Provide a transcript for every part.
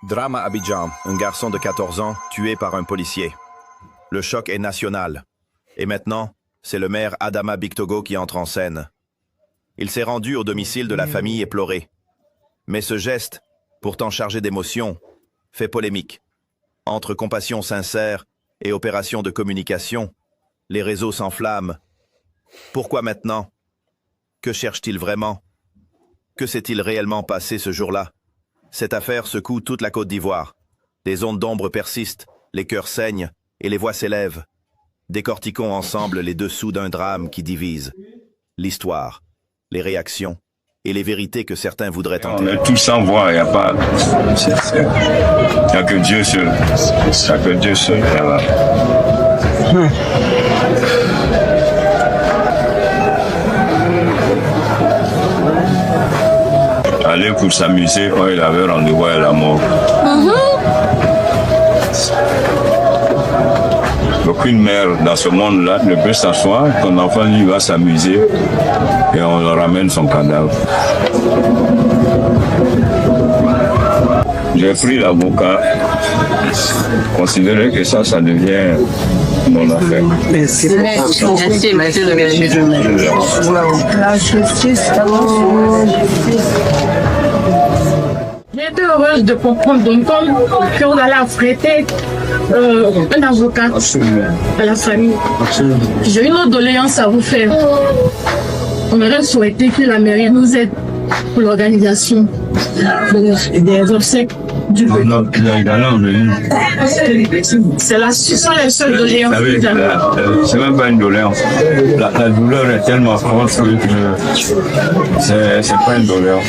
Drame à Abidjan, un garçon de 14 ans tué par un policier. Le choc est national. Et maintenant, c'est le maire Adama Bictogo qui entre en scène. Il s'est rendu au domicile de la famille et pleuré. Mais ce geste, pourtant chargé d'émotion, fait polémique. Entre compassion sincère et opération de communication, les réseaux s'enflamment. Pourquoi maintenant? Que cherche-t-il vraiment? Que s'est-il réellement passé ce jour-là? Cette affaire secoue toute la Côte d'Ivoire. Des ondes d'ombre persistent, les cœurs saignent et les voix s'élèvent. Décortiquons ensemble les dessous d'un drame qui divise. L'histoire, les réactions et les vérités que certains voudraient enterrer. On est tous sans voix, il n'y a pas... Il n'y a que Dieu seul. Il n'y a que Dieu seul. Aller pour s'amuser quand il avait rendez-vous à la mort. Aucune mère dans ce monde-là ne peut s'asseoir, ton enfant lui va s'amuser et on le ramène son cadavre. J'ai pris l'avocat, considéré que ça devient mon affaire. Merci le monsieur. La justice, J'étais heureuse de comprendre donc qu'on allait affréter un avocat à la famille. J'ai une autre doléance à vous faire. On aurait souhaité que la mairie nous aide pour l'organisation des obsèques du petit. Ce sont les seules doléances. C'est même pas une doléance. La douleur est tellement forte que c'est pas une doléance.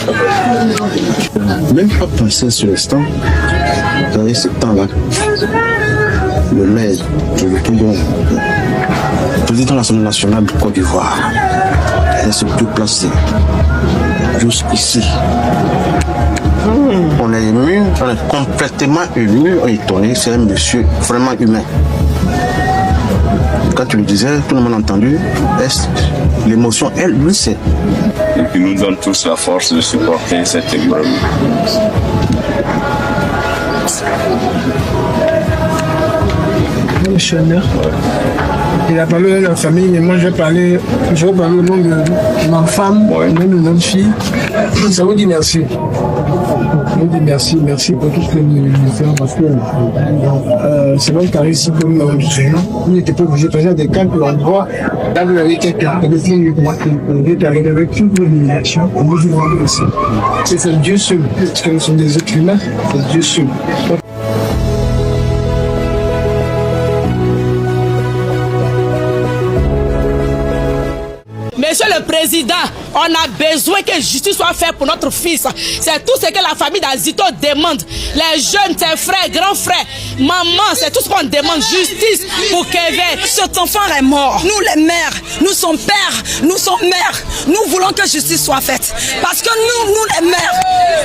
Même pas penser sur l'instant, dans ce temps-là, le maire de Togo, le président de l'Assemblée nationale de Côte d'Ivoire, est se déplacer jusqu'ici. On est ému, on est complètement ému, on est étonné, c'est un monsieur vraiment humain. Quand tu le disais, tout le monde a entendu, l'émotion, elle, lui, c'est. Et qui nous donne tous la force de supporter cette épreuve. Missionnaire. Il a parlé de la famille, mais moi je vais parler au nom de ma femme, au nom de notre fille. Ça vous dit merci. Je vous dis merci pour tout ce que vous faites parce que c'est vrai qu'à ici, comme nous l'avons dit, vous n'étiez pas obligé de passer à des cas pour l'endroit. Là, vous avez quelqu'un qui est arrivé avec une illumination. On vous demande aussi. C'est Dieu seul. Parce que nous sommes des êtres humains, c'est Dieu seul. Monsieur le Président, on a besoin que justice soit faite pour notre fils. C'est tout ce que la famille d'Azito demande. Les jeunes, ses frères, grands frères, maman, c'est tout ce qu'on demande. Justice pour Kevin. Cet enfant est mort. Nous les mères, nous sommes pères, nous sommes mères. Nous voulons que justice soit faite. Parce que nous les mères,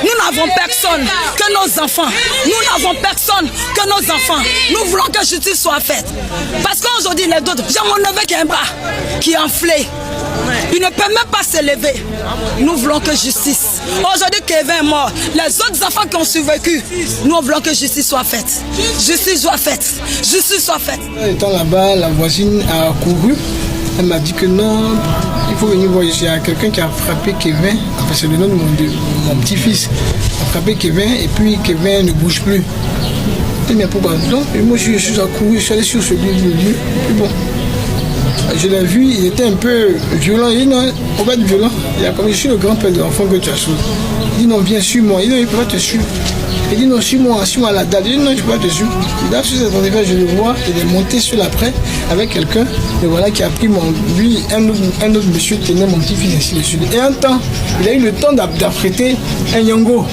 nous n'avons personne que nos enfants. Nous n'avons personne que nos enfants. Nous voulons que justice soit faite. Parce qu'aujourd'hui, les autres, j'ai mon neveu qui a un bras qui est enflé. Il ne peut même pas se lever. Nous voulons que justice. Aujourd'hui, Kevin est mort. Les autres enfants qui ont survécu, nous voulons que justice soit faite. Justice soit faite. Justice soit faite. Étant là-bas, la voisine a couru. Elle m'a dit que non, il faut venir voir. Il y a quelqu'un qui a frappé Kevin. Enfin, c'est le nom de mon petit-fils. Il a frappé Kevin et puis Kevin ne bouge plus. Je dis, mais pourquoi? Non, et moi je suis accouru, je suis allé sur ce lieu. Et bon. Je l'ai vu, il était un peu violent. Il dit non, on va être violent. Il a comme je suis le grand-père de l'enfant que tu as sauvé. Il dit non, viens, suis-moi. Il dit non, il ne peut pas te suivre. Il dit non, suis-moi à la dalle. Il dit non, je ne peux pas te suivre. Il dit sur cette affaire, je le vois, il est monté sur l'après avec quelqu'un. Et voilà qui a pris lui, un autre monsieur tenait mon petit-fils ainsi de suite. Et un temps, il a eu le temps d'apprêter un Yango.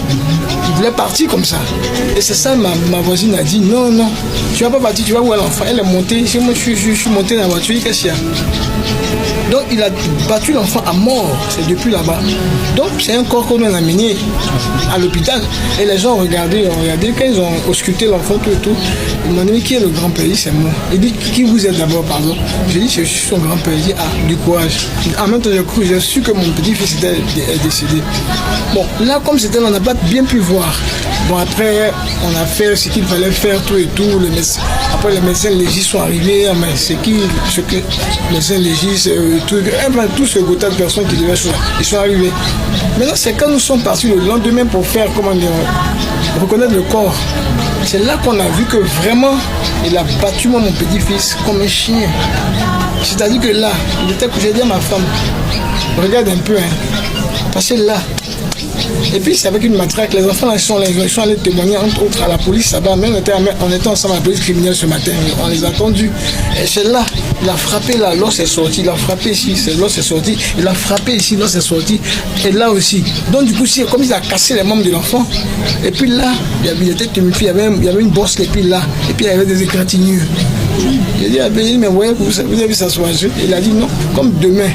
Il voulait partir comme ça. Et c'est ça, ma voisine a dit non, non, tu ne vas pas partir, tu vas voir l'enfant. Elle est montée, moi je suis monté dans la voiture, qu'est-ce qu'il y a? Donc il a battu l'enfant à mort, c'est depuis là-bas. Donc c'est un corps qu'on a amené à l'hôpital et les gens ont regardé, quand ils ont ausculté l'enfant tout et tout, ils m'ont dit qui est le grand-père, c'est moi. Il dit qui vous êtes d'abord, pardon. J'ai dit je suis son grand-père, il dit ah du courage. En même temps j'ai su que mon petit-fils est décédé. Bon là comme c'était, on n'a pas bien pu voir. Bon après on a fait ce qu'il fallait faire tout et tout. Après les médecins légistes sont arrivés, mais ce que les médecins légistes, tout ce quota de personnes qui devaient choisir, ils sont arrivés. Maintenant c'est quand nous sommes partis le lendemain pour faire, comment dire, reconnaître le corps. C'est là qu'on a vu que vraiment il a battu mon petit-fils comme un chien. C'est-à-dire que là, j'ai dit à ma femme, regarde un peu, parce que là, et puis c'est avec une matraque, les enfants là, ils sont allés témoigner entre autres à la police, ça va, même on était ensemble à la police criminelle ce matin, on les a attendus. Et c'est là, il a frappé là, l'os est sorti, il a frappé ici, l'os est sorti, il a frappé ici, l'os est sorti, et là aussi. Donc du coup, c'est comme il a cassé les membres de l'enfant. Et puis là, il était tuméfié, il y avait une bosse, et puis là, et puis il y avait des égratignures. J'ai dit, mais voyez, vous avez vu ça sur un jeu. Il a dit non, comme demain.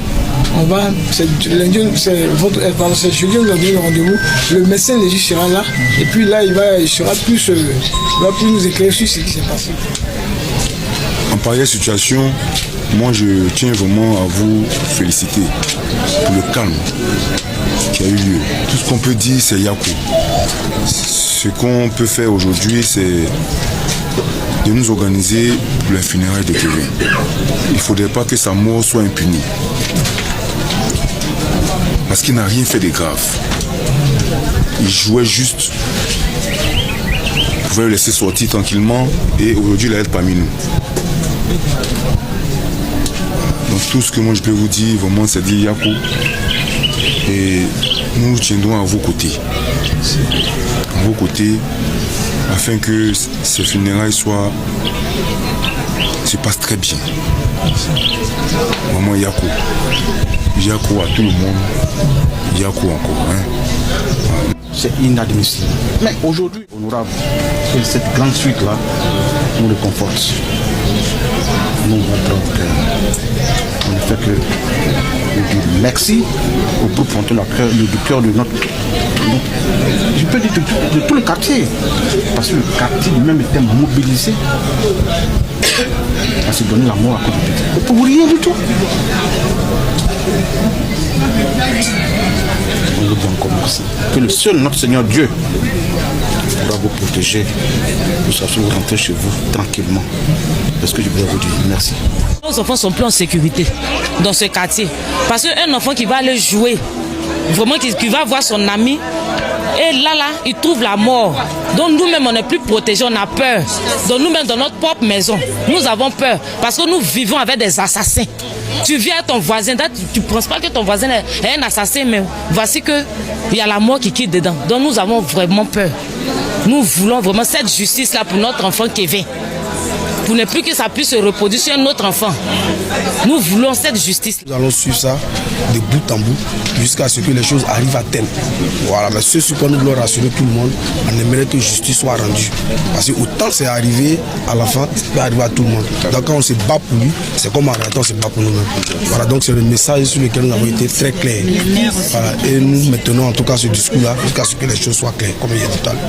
C'est jeudi, on a donné le rendez-vous. Le médecin légiste sera là. Et puis là, il va plus nous éclairer sur ce qui s'est passé. En pareille situation, moi je tiens vraiment à vous féliciter pour le calme qui a eu lieu. Tout ce qu'on peut dire, c'est Yakou. Ce qu'on peut faire aujourd'hui, c'est de nous organiser pour les funérailles de Kevin. Il ne faudrait pas que sa mort soit impunie. Parce qu'il n'a rien fait de grave. Il jouait juste. On pouvait le laisser sortir tranquillement et aujourd'hui il va être parmi nous. Donc tout ce que moi je peux vous dire vraiment c'est dire Yakou. Et nous tiendrons à vos côtés. À vos côtés afin que ces funérailles se passent très bien. Vraiment Yakou. Yakou à tout le monde. Yakou encore. C'est inadmissible. Mais aujourd'hui, honorable, cette grande suite-là nous le conforte. Nous montrons qu'on ne fait que dire merci au groupe Fontaine du cœur de notre. Je peux dire de tout le quartier. Parce que le quartier lui-même était mobilisé à se donner la mort à cause du petit. Pour rien du tout. On vous dit encore merci. Que le seul notre Seigneur Dieu pourra vous protéger. Pour ça, vous rentrez chez vous tranquillement. Parce que je voudrais vous dire merci. Nos enfants sont plus en sécurité dans ce quartier. Parce qu'un enfant qui va aller jouer, vraiment qui va voir son ami, et là, il trouve la mort. Donc nous-mêmes, on n'est plus protégés, on a peur. Donc nous-mêmes, dans notre propre maison, nous avons peur. Parce que nous vivons avec des assassins. Tu viens à ton voisin, tu ne penses pas que ton voisin est un assassin, mais voici qu'il y a la mort qui quitte dedans. Donc nous avons vraiment peur. Nous voulons vraiment cette justice-là pour notre enfant Kevin. Pour ne plus que ça puisse se reproduire sur un autre enfant. Nous voulons cette justice. Nous allons suivre ça de bout en bout jusqu'à ce que les choses arrivent à terme. Voilà, mais ce sur quoi nous voulons rassurer tout le monde, on aimerait que justice soit rendue. Parce que autant c'est arrivé à l'enfant, ça peut arriver à tout le monde. Donc quand on se bat pour lui, c'est comme en réalité on se bat pour nous-mêmes. Voilà, donc c'est le message sur lequel nous avons été très clairs. Voilà, et nous maintenons en tout cas ce discours-là jusqu'à ce que les choses soient claires, comme il y a tout à l'heure.